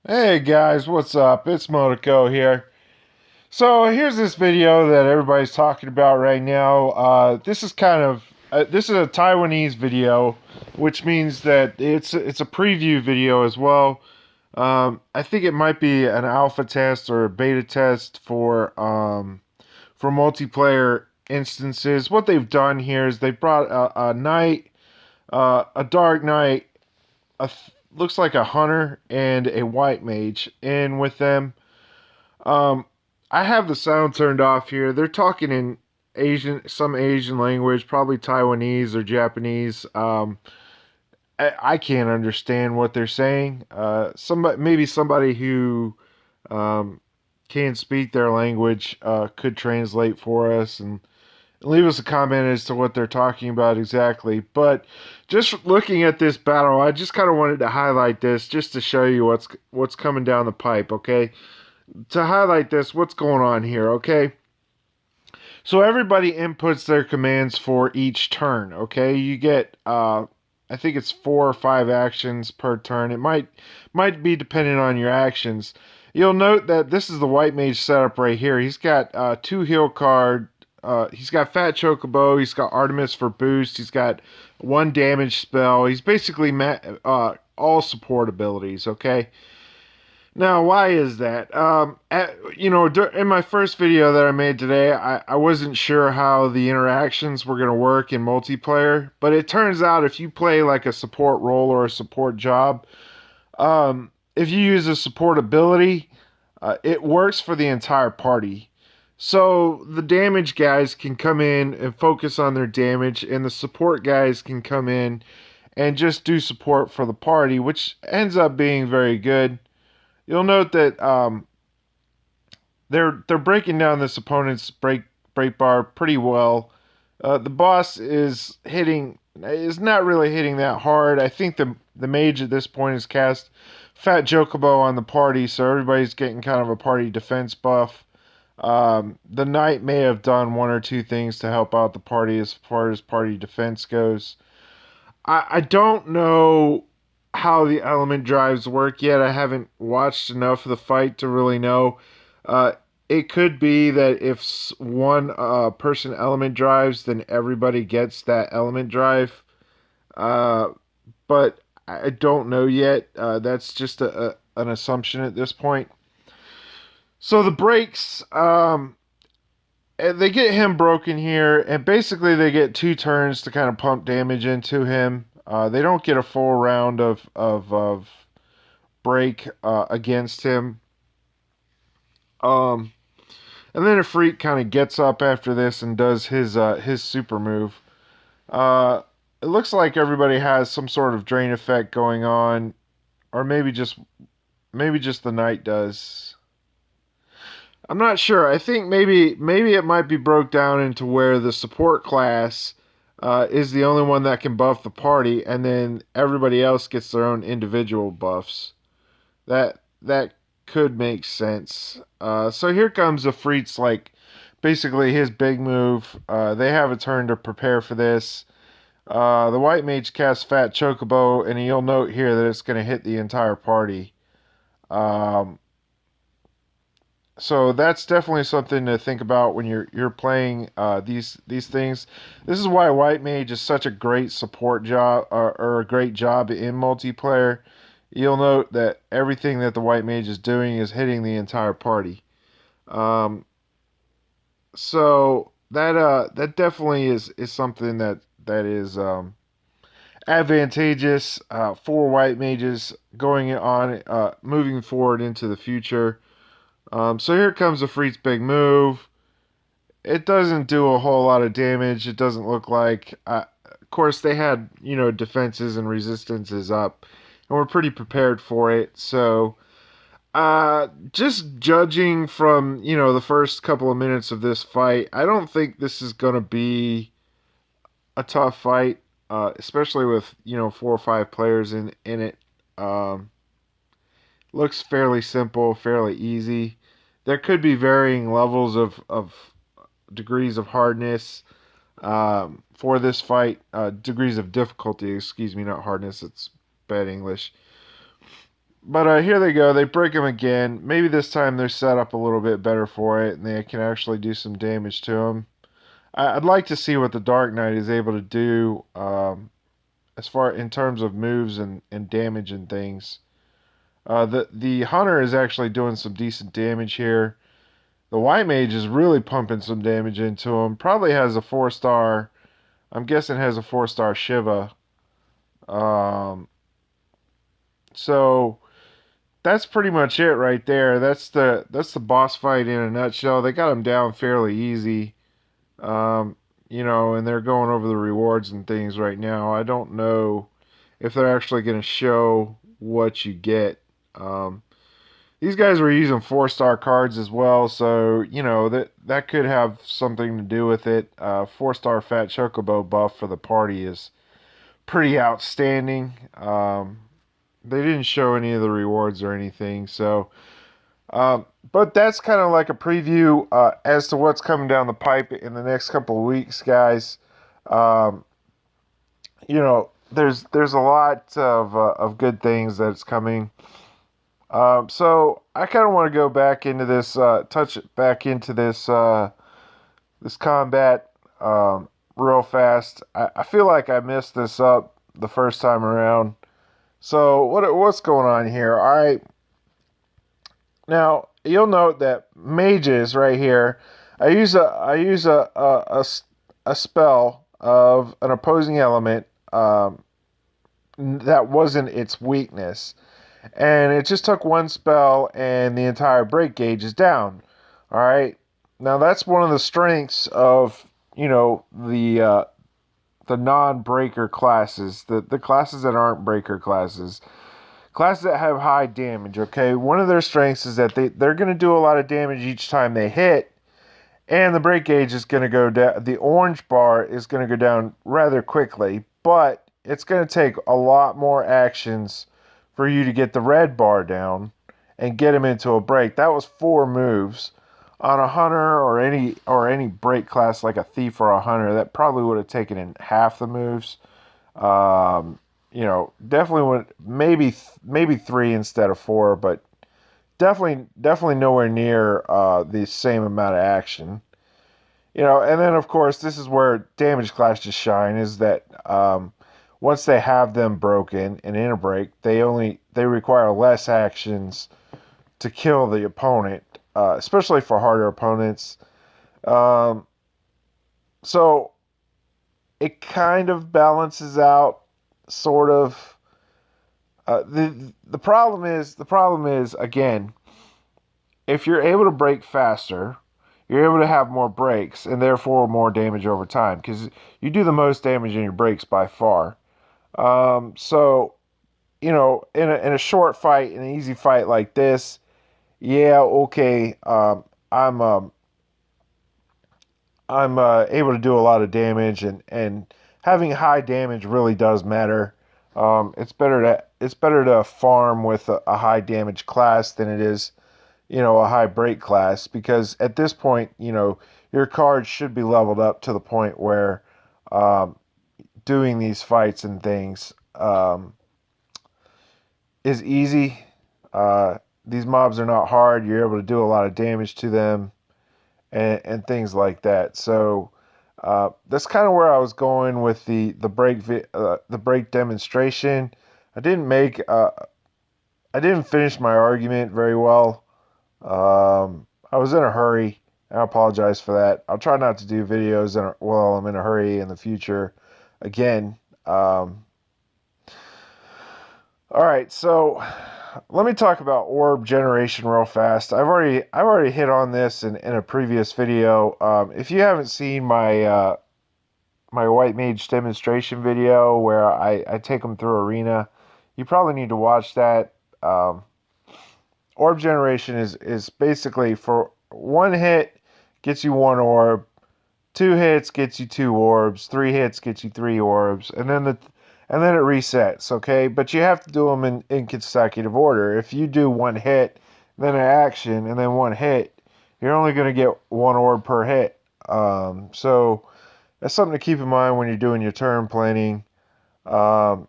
Hey guys, what's up? It's Monaco here. So here's this video that everybody's talking about right now. This is a Taiwanese video, which means that it's a preview video as well. I think it might be an alpha test or a beta test for multiplayer instances. What they've done here is they've brought a dark knight, looks like a hunter and a white mage in with them. Um, I have the sound turned off here. They're talking in some Asian language, probably Taiwanese or Japanese. I can't understand what they're saying. Maybe somebody who um, can speak their language could translate for us and leave us a comment as to what they're talking about exactly. But just looking at this battle, I just kind of wanted to highlight this just to show you what's coming down the pipe. Okay, to highlight this, what's going on here, okay? So everybody inputs their commands for each turn, okay? You get I think it's 4 or 5 actions per turn. It might be dependent on your actions. You'll note that this is the white mage setup right here. He's got 2 heal card. He's got Fat Chocobo. He's got Artemis for boost. He's got 1 damage spell. He's basically all support abilities, okay? Now, why is that? In my first video that I made today, I wasn't sure how the interactions were going to work in multiplayer, but it turns out if you play like a support role or a support job, if you use a support ability, it works for the entire party. So the damage guys can come in and focus on their damage, and the support guys can come in and just do support for the party, which ends up being very good. You'll note that they're breaking down this opponent's break bar pretty well. The boss is not really hitting that hard. I think the mage at this point has cast Fat Jokobo on the party, so everybody's getting kind of a party defense buff. The knight may have done 1 or 2 things to help out the party as far as party defense goes. I don't know how the element drives work yet. I haven't watched enough of the fight to really know. Uh, it could be that if one person element drives, then everybody gets that element drive. Uh, but I don't know yet. That's just an assumption at this point. So the breaks, they get him broken here, and basically they get 2 turns to kind of pump damage into him. They don't get a full round of break against him. Um, and then Ifrit kind of gets up after this and does his super move. Uh, it looks like everybody has some sort of drain effect going on, or maybe just the knight does. I'm not sure. I think maybe it might be broke down into where the support class is the only one that can buff the party, and then everybody else gets their own individual buffs. That could make sense. So here comes the Freets, like basically his big move. They have a turn to prepare for this. The white mage casts Fat Chocobo, and you'll note here that it's going to hit the entire party. Um, so that's definitely something to think about when you're playing these things. This is why white mage is such a great support job or a great job in multiplayer. You'll note that everything that the white mage is doing is hitting the entire party. Um, so that definitely is something that is advantageous for white mages going on moving forward into the future. So here comes the Freet's big move. It doesn't do a whole lot of damage. It doesn't look like. Of course, they had defenses and resistances up, and we're pretty prepared for it. So, just judging from the first couple of minutes of this fight, I don't think this is gonna be a tough fight, especially with 4 or 5 players in it. Um, Looks fairly simple, fairly easy. There could be varying levels of degrees of hardness for this fight. Degrees of difficulty, excuse me, not hardness. It's bad English. But here they go. They break them again. Maybe this time they're set up a little bit better for it, and they can actually do some damage to them. I'd like to see what the Dark Knight is able to do as far in terms of moves and damage and things. The Hunter is actually doing some decent damage here. The White Mage is really pumping some damage into him. Probably has a 4-star. I'm guessing has a 4-star Shiva. Um, so that's pretty much it right there. That's the boss fight in a nutshell. They got him down fairly easy. Um, and they're going over the rewards and things right now. I don't know if they're actually going to show what you get. Um, these guys were using 4-star cards as well, so that could have something to do with it. 4-star Fat Chocobo buff for the party is pretty outstanding. They didn't show any of the rewards or anything, so but that's kind of like a preview as to what's coming down the pipe in the next couple of weeks, guys. Um, there's a lot of good things that's coming. So I kind of want to go back into this, touch back into this combat real fast. I feel like I messed this up the first time around. So what's going on here? All right. Now you'll note that mages right here. I use a spell of an opposing element that wasn't its weakness, and it just took one spell, and the entire break gauge is down. All right. Now that's one of the strengths of the non-breaker classes, the classes that aren't breaker classes. Classes that have high damage, okay? One of their strengths is that they're going to do a lot of damage each time they hit, and the break gauge is going to go down. The orange bar is going to go down rather quickly, but it's going to take a lot more actions for you to get the red bar down and get him into a break. That was 4 moves. On a hunter or any break class like a thief or a hunter, that probably would have taken in half the moves. Definitely would maybe 3 instead of 4, but definitely nowhere near the same amount of action. And then of course this is where damage classes shine, is that once they have them broken and in a break, they require less actions to kill the opponent, especially for harder opponents. Um, so it kind of balances out, sort of. The problem is again, if you're able to break faster, you're able to have more breaks and therefore more damage over time, because you do the most damage in your breaks by far. So in a short fight, in an easy fight like this, yeah, okay, I'm able to do a lot of damage, and having high damage really does matter. It's better to farm with a high damage class than it is, a high break class, because at this point, your cards should be leveled up to the point where um, doing these fights and things is easy. These mobs are not hard. You're able to do a lot of damage to them and things like that. So that's kind of where I was going with the break demonstration. I didn't make I didn't finish my argument very well. I was in a hurry. I apologize for that. I'll try not to do videos while I'm in a hurry in the future again. All right, so let me talk about orb generation real fast. I've already hit on this in a previous video. If you haven't seen my white mage demonstration video where I take them through arena, you probably need to watch that. Orb generation is basically for 1 hit gets you 1 orb, 2 hits gets you 2 orbs, 3 hits gets you 3 orbs, and then it resets, okay? But you have to do them in consecutive order. If you do 1 hit, then an action, and then 1 hit, you're only going to get 1 orb per hit. So that's something to keep in mind when you're doing your turn planning. And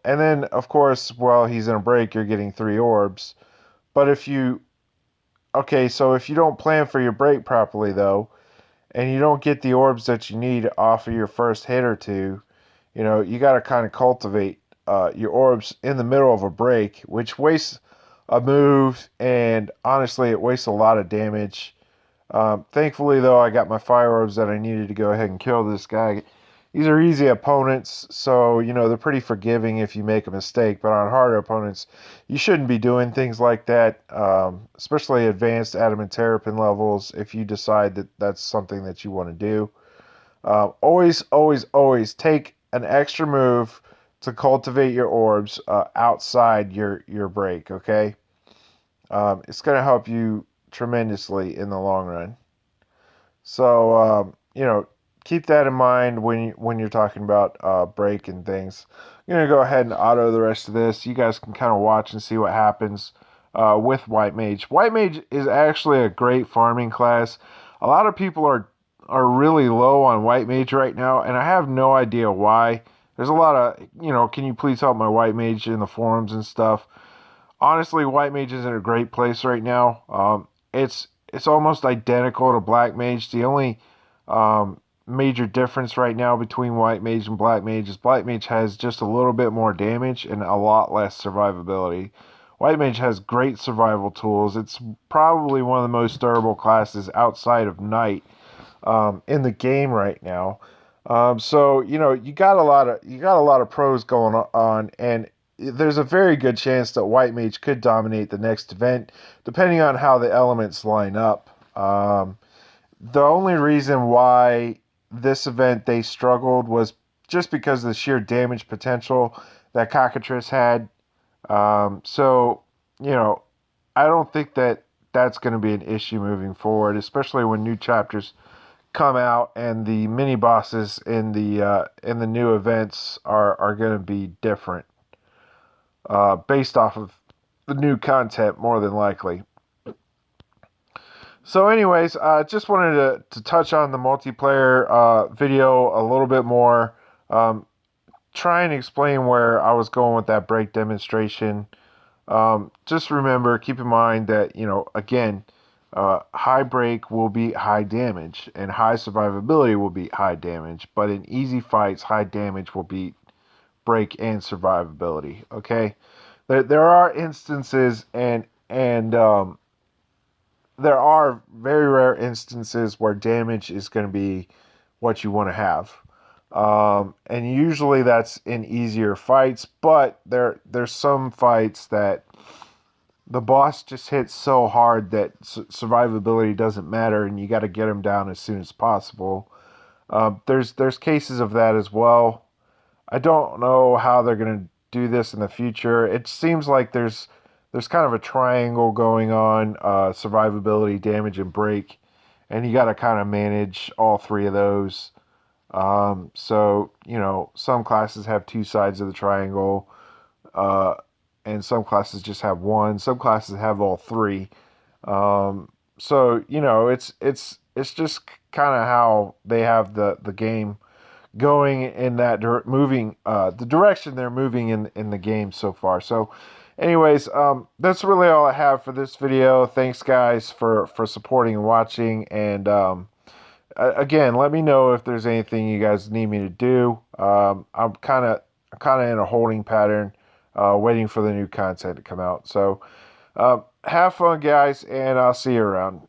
then of course while he's in a break, you're getting 3 orbs. But so if you don't plan for your break properly though, and you don't get the orbs that you need off of your first hit or two, you got to kind of cultivate your orbs in the middle of a break, which wastes a move, and honestly, it wastes a lot of damage. Thankfully, though, I got my fire orbs that I needed to go ahead and kill this guy. These are easy opponents, so they're pretty forgiving if you make a mistake. But on harder opponents, you shouldn't be doing things like that, especially advanced adamant terrapin levels. If you decide that that's something that you want to do, always, always, always take an extra move to cultivate your orbs outside your break. Okay, it's going to help you tremendously in the long run. So keep that in mind when you're talking about break and things. I'm gonna go ahead and auto the rest of this. You guys can kind of watch and see what happens with White Mage. White Mage is actually a great farming class. A lot of people are really low on White Mage right now, and I have no idea why. There's a lot of can you please help my White Mage in the forums and stuff. Honestly, White Mage is in a great place right now. It's almost identical to Black Mage. The only major difference right now between White Mage and Black Mage is Black Mage has just a little bit more damage and a lot less survivability. White Mage has great survival tools. It's probably one of the most durable classes outside of Knight in the game right now. So you got a lot of pros going on, and there's a very good chance that White Mage could dominate the next event, depending on how the elements line up. The only reason why this event they struggled was just because of the sheer damage potential that Cockatrice had. So, you know, I don't think that that's going to be an issue moving forward, especially when new chapters come out and the mini bosses in the new events are going to be different, based off of the new content more than likely. So, anyways, just wanted to touch on the multiplayer video a little bit more. Um, Try and explain where I was going with that break demonstration. Just remember, keep in mind that, again, high break will be high damage, and high survivability will be high damage. But in easy fights, high damage will beat break and survivability. Okay, there are instances, and there are very rare instances where damage is going to be what you want to have. And usually that's in easier fights, but there's some fights that the boss just hits so hard that survivability doesn't matter, and you got to get him down as soon as possible. There's cases of that as well. I don't know how they're going to do this in the future. It seems like there's kind of a triangle going on: survivability, damage, and break, and you got to kind of manage all three of those. So some classes have two sides of the triangle, uh, and some classes just have one. Some classes have all three. So it's just kind of how they have the game going in that moving the direction they're moving in the game so far. So, anyways, that's really all I have for this video. Thanks, guys, for supporting and watching, and again, let me know if there's anything you guys need me to do. I'm kind of in a holding pattern, waiting for the new content to come out. So, have fun, guys, and I'll see you around.